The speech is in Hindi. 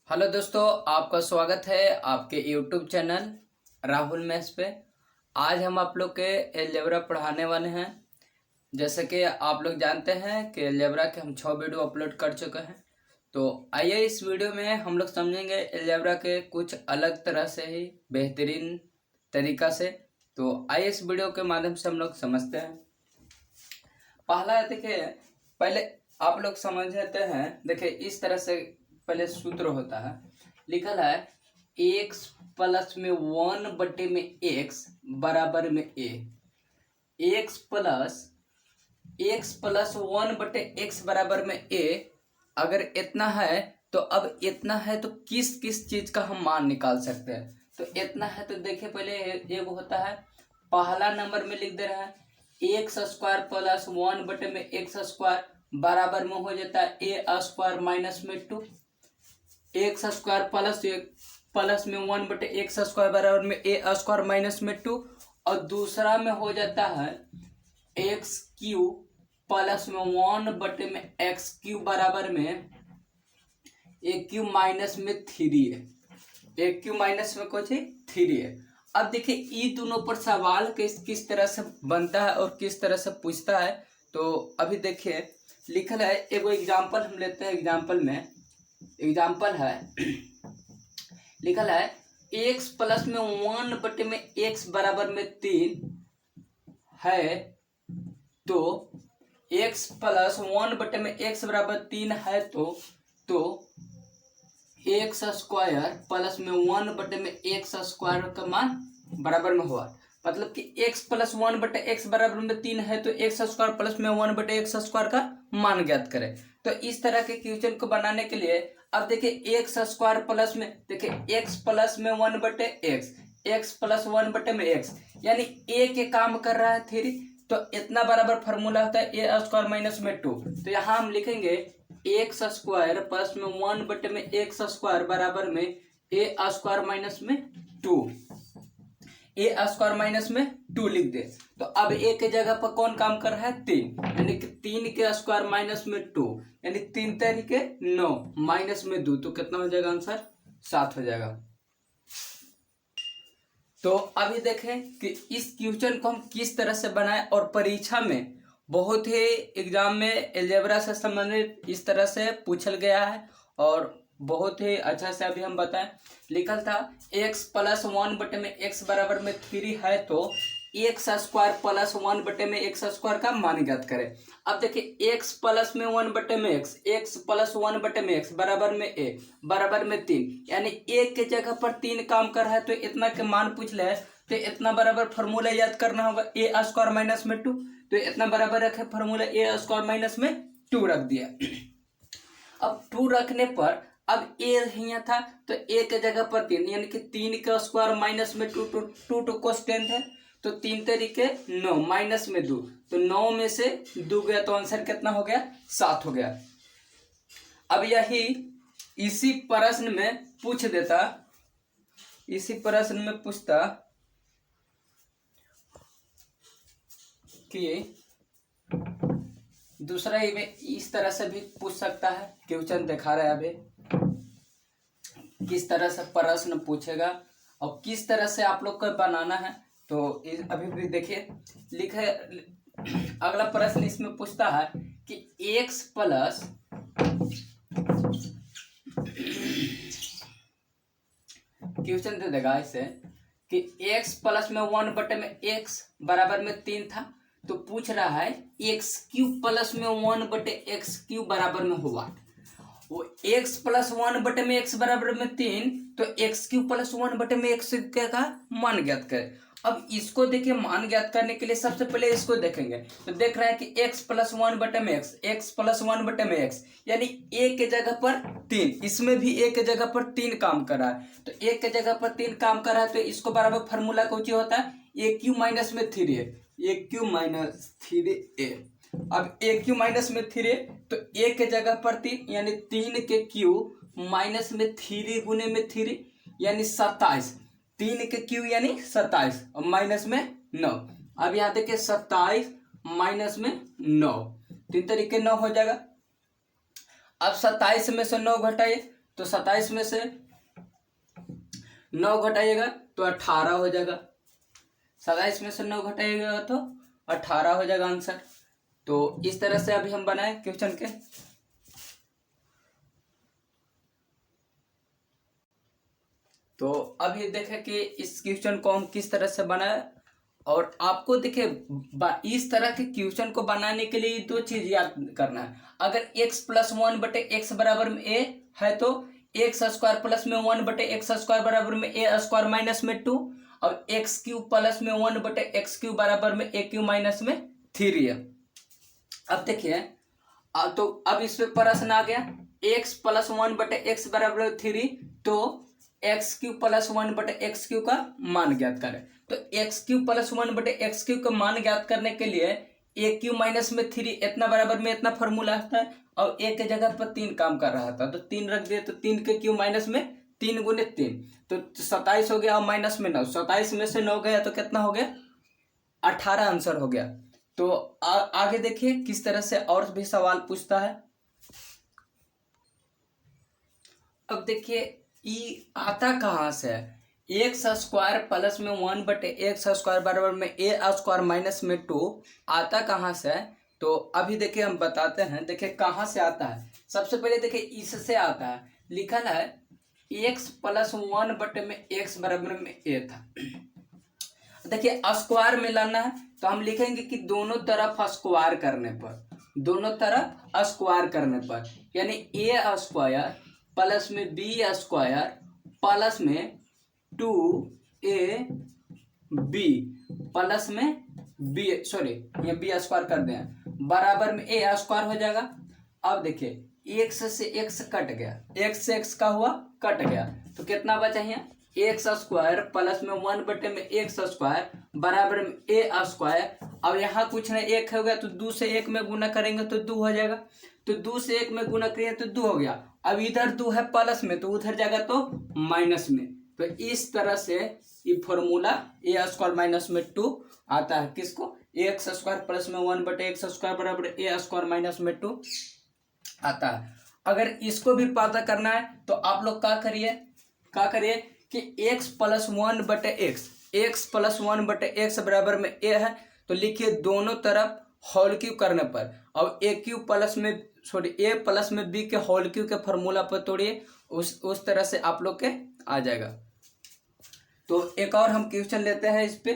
हेलो दोस्तों, आपका स्वागत है आपके यूट्यूब चैनल राहुल मैथ्स पे। आज हम आप लोग के अलजेब्रा पढ़ाने वाले हैं। जैसे कि आप लोग जानते हैं कि अलजेब्रा के हम 6 वीडियो अपलोड कर चुके हैं। तो आइए इस वीडियो में हम लोग समझेंगे अलजेब्रा के कुछ अलग तरह से ही बेहतरीन तरीका से। तो आइए इस वीडियो के माध्यम से हम लोग समझते हैं। पहला देखिए, पहले आप लोग समझ लेते हैं। देखिए इस तरह से पहले सूत्र होता है, लिखल है एक्स प्लस में 1 में एक्स बराबर में ए। एक्स प्लस 1/x बराबर में ए। अगर इतना है तो अब इतना है तो किस किस चीज का हम मान निकाल सकते हैं। तो इतना है तो देखिए पहले एक होता है, पहला नंबर में लिख दे रहा है एक्स स्क्वायर प्लस 1 में एक्स स्क्वायर बराबर में हो जाता है ए स्क्वायर माइनस में 2। एक्स स्क्वायर प्लस में 1/x स्क्वायर बराबर में ए स्क्वायर माइनस में 2। और दूसरा में हो जाता है एक्स क्यू प्लस में 1 में एक्स क्यू बराबर में ए क्यू माइनस में 3 है। ए क्यू माइनस में कुछ 3 है। अब देखिए ये दोनों पर सवाल किस तरह से बनता है और किस तरह से पूछता है। तो अभी देखिए लिखल है, एगो एग्जाम्पल हम लेते हैं। एग्जाम्पल है लिखल है एक्स प्लस में 1 में एक्स बराबर में 3 है। तो एक्स प्लस 1 में एक्स बराबर 3 है तो एक्स स्क्वायर प्लस में 1 में एक्स स्क्वायर का मान बराबर में हुआ। मतलब कि x प्लस 1/x बराबर में 3 है तो एक्स स्क्वायर प्लस में 1/x स्क्वायर का मान ज्ञात करें। तो इस तरह के क्वेश्चन को बनाने के लिए अब देखिए एक्स स्क्वायर प्लस में देखिए x प्लस में 1/x, x प्लस 1/x यानी a के काम कर रहा है 3। तो इतना बराबर फॉर्मूला होता है ए स्क्वायर माइनस में 2। तो यहाँ हम लिखेंगे एक्स स्क्वायर प्लस में 1 में एक्स स्क्वायर बराबर में ए स्क्वायर माइनस में 2। ए स्क्वायर माइनस में 2 लिख दे। तो अब ए के जगह पर कौन काम कर रहा है 3, यानी कि 3 के स्क्वायर माइनस में 2 यानी 3 तरीके 9 माइनस में 2। तो कितना हो जाएगा आंसर 7 हो जाएगा। तो अभी देखें कि इस क्वेश्चन को हम किस तरह से बनाएं। और परीक्षा में बहुत ही एग्जाम में अलजेब्रा से संबंधित इस तरह से पूछल गया है और बहुत ही अच्छा से अभी हम बताएं। लिखल था x प्लस 1 में x बराबर में 3 है तो एक्स स्क्वायर प्लस 1 में एक्स स्क्वायर का मान ज्ञात करें। अब देखिए x प्लस में 1 में x प्लस 1 में x बराबर में a बराबर में 3 यानी a के जगह पर 3 काम कर रहा है। तो इतना के मान पूछ ले तो इतना बराबर फॉर्मूला याद करना होगा ए स्क्वायर माइनस में 2। तो इतना बराबर रखे फॉर्मूला ए स्क्वायर माइनस में 2 रख दिया। अब 2 रखने पर अब ए यहाँ था तो ए के जगह पर 3 यानी कि 3 का स्क्वायर माइनस में 2 टू कोस्टेंट है। तो 3 तरीके 9 माइनस में 2 तो 9 में से 2 गया तो आंसर कितना हो गया 7 हो गया। अब यही इसी प्रश्न में पूछ देता, इसी प्रश्न में पूछता कि दूसरा ही में इस तरह से भी पूछ सकता है। क्वेश्चन दिखा रहा है अभी किस तरह से प्रश्न पूछेगा और किस तरह से आप लोग को बनाना है। तो अभी भी देखिए लिखे अगला प्रश्न इसमें पूछता है कि x प्लस क्वेश्चन दे देगा इसे कि x प्लस में 1 में x बराबर में 3 था। तो पूछ रहा है एक्स क्यू प्लस में 1/x³ बराबर में हुआ। वो x प्लस 1 में x बराबर में 3 तो x³ प्लस 1 में x का मान ज्ञात करें। अब इसको देखिए मान ज्ञात करने के लिए सबसे पहले इसको देखेंगे। तो देख रहा है कि x प्लस 1 में x प्लस 1 में x यानी a के जगह पर 3, इसमें भी a के जगह पर 3 काम कर रहा है। तो a के जगह पर 3 काम कर रहा है तो इसको बराबर फार्मूला कुछ होता है ए क्यू माइनस में 3 है, ए क्यू माइनस 3a। अब ए क्यू माइनस में 3 तो ए के जगह पर 3 यानी 3 के क्यू माइनस में 3 गुने में 3 यानी 27। 3 के क्यू यानी 27 और माइनस में 9। अब यहाँ देखिए 27 माइनस में 9 3 तरीके 9 हो जाएगा। अब 27 में से 9 घटाइए तो 27 में से 9 घटाइएगा तो 18 हो जाएगा। 27 में से 9 घटाइएगा तो 18 हो जाएगा आंसर। तो इस तरह से अभी हम बनाए क्वेश्चन के। तो अभी देखें कि इस क्वेश्चन को हम किस तरह से बनाए। और आपको देखिए इस तरह के क्वेश्चन को बनाने के लिए दो चीज याद करना है। अगर x प्लस 1 बटे एक्स बराबर में a है तो एक्स स्क्वायर प्लस में 1 बटे एक्स स्क्वायर बराबर में a स्क्वायर माइनस में 2, और एक्स क्यूब प्लस में 1 बटे एक्स क्यूब बराबर में a क्यूब माइनस में 3 है। अब देखिए तो अब इस पे प्रश्न आ गया x प्लस 1 बटे एक्स बराबर 3, तो एक्स क्यूब प्लस 1 बटे एक्स क्यूब का मान ज्ञात करें। तो एक्स क्यूब प्लस 1 बटे एक्स क्यूब का मान ज्ञात करने के लिए ए क्यूब माइनस में 3 इतना बराबर में इतना फॉर्मूला आता है, और एक के जगह पर 3 काम कर रहा था तो 3 रख दिए, तो 3 के क्यूब माइनस में 3 गुने 3 तो 27 हो गया, और माइनस में 9, 27 में से 9 गया तो कितना हो गया 18 आंसर हो गया। तो आगे देखिए किस तरह से और भी सवाल पूछता है। अब देखिए ई आता कहाँ से है, एक्स स्क्वायर प्लस में 1 बटे एक्स स्क्वायर बराबर में ए स्क्वायर माइनस में 2 आता कहाँ से है। तो अभी देखिए हम बताते हैं, देखिए कहाँ से आता है। सबसे पहले देखिए इससे आता है, लिखा है एक्स प्लस 1 बटे में एक्स बराबर में ए था। देखिए स्क्वायर में लाना है तो हम लिखेंगे कि दोनों तरफ स्क्वायर करने पर, दोनों तरफ स्क्वायर करने पर, यानी ए स्क्वायर प्लस में बी स्क्वायर प्लस में 2ab प्लस में बी, सॉरी ये बी स्क्वायर कर दें, बराबर में ए स्क्वायर हो जाएगा। अब देखिए एक्स से एक्स कट गया, एक्स से एक्स का हुआ कट गया, तो कितना बचा यहाँ एक्स स्क्वायर प्लस में 1 बटे में एक्स स्क्वायर बराबर में ए स्क्वायर। अब यहाँ कुछ नहीं, एक हो गया तो 2 से 1 में गुना करेंगे तो 2 हो जाएगा, तो 2 से 1 में गुना करेंगे तो 2 हो गया। अब इधर 2 है प्लस में तो उधर जाएगा तो माइनस में। तो इस तरह से ये फॉर्मूला ए स्क्वायर माइनस में 2 आता है, किसको एक्स स्क्वायर प्लस में 1 बटे एक्स स्क्वायर बराबर ए स्क्वायर माइनस में 2 आता है। अगर इसको भी पता करना है तो आप लोग क्या करिए कि x प्लस 1 बटे एक्स प्लस 1 बटे एक्स बराबर में a है, तो लिखिए दोनों तरफ होल क्यूब करने पर, और ए क्यूब प्लस में सॉरी ए प्लस में बी के होल क्यूब के फॉर्मूला पर तोड़िए, उस तरह से आप लोग के आ जाएगा। तो एक और हम क्वेश्चन लेते हैं इस पे।